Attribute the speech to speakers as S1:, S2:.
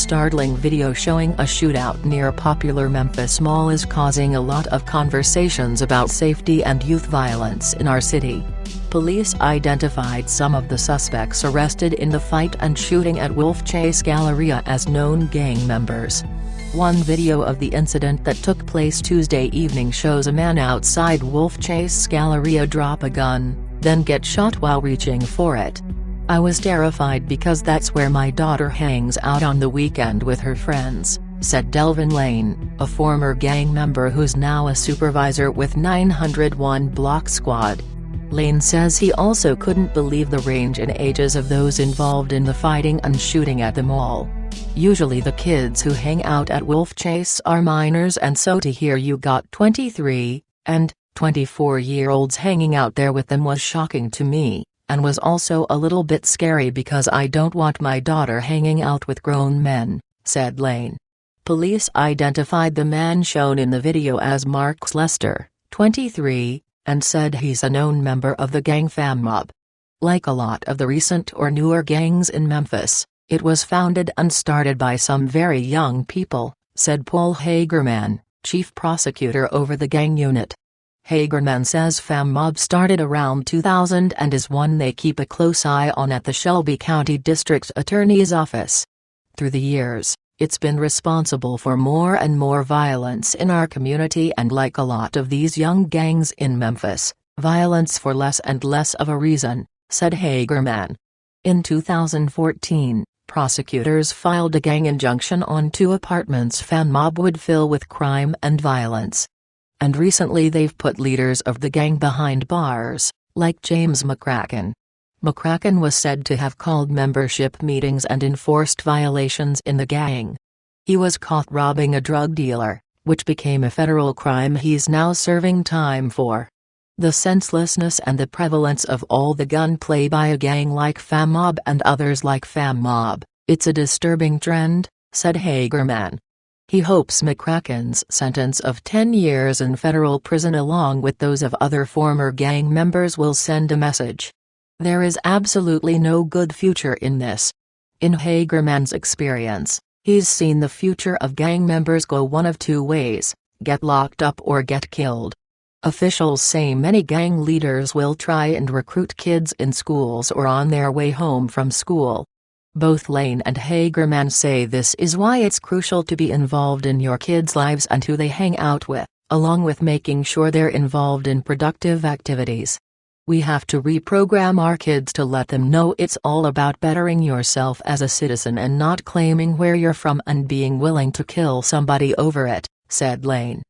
S1: startling video showing a shootout near a popular Memphis mall is causing a lot of conversations about safety and youth violence in our city. Police identified some of the suspects arrested in the fight and shooting at Wolfchase Galleria as known gang members. One video of the incident that took place Tuesday evening shows a man outside Wolfchase Galleria drop a gun, then get shot while reaching for it. "I was terrified because that's where my daughter hangs out on the weekend with her friends," said Delvin Lane, a former gang member who's now a supervisor with 901 Block Squad. Lane says he also couldn't believe the range in ages of those involved in the fighting and shooting at the mall. "Usually the kids who hang out at Wolfchase are minors, and so to hear you got 23 and 24-year-olds hanging out there with them was shocking to me, and was also a little bit scary because I don't want my daughter hanging out with grown men," said Lane. Police identified the man shown in the video as Mark Lester, 23, and said he's a known member of the gang Mob. Like a lot of the recent or newer gangs in Memphis, it was founded and started by some very young people, said Paul Hagerman, chief prosecutor over the gang unit. Hagerman says Mob started around 2000 and is one they keep a close eye on at the Shelby County District Attorney's Office. Through the years, it's been responsible for more and more violence in our community, and like a lot of these young gangs in Memphis, violence for less and less of a reason, said Hagerman. In 2014, prosecutors filed a gang injunction on 2 apartments Mob would fill with crime and violence. And recently they've put leaders of the gang behind bars, like James McCracken. McCracken was said to have called membership meetings and enforced violations in the gang. He was caught robbing a drug dealer, which became a federal crime he's now serving time for. The senselessness and the prevalence of all the gunplay by a gang like Mob and others like Mob, it's a disturbing trend, said Hagerman. He hopes McCracken's sentence of 10 years in federal prison along with those of other former gang members will send a message. There is absolutely no good future in this. In Hagerman's experience, he's seen the future of gang members go one of 2 ways: get locked up or get killed. Officials say many gang leaders will try and recruit kids in schools or on their way home from school. Both Lane and Hagerman say this is why it's crucial to be involved in your kids' lives and who they hang out with, along with making sure they're involved in productive activities. We have to reprogram our kids to let them know it's all about bettering yourself as a citizen and not claiming where you're from and being willing to kill somebody over it, said Lane.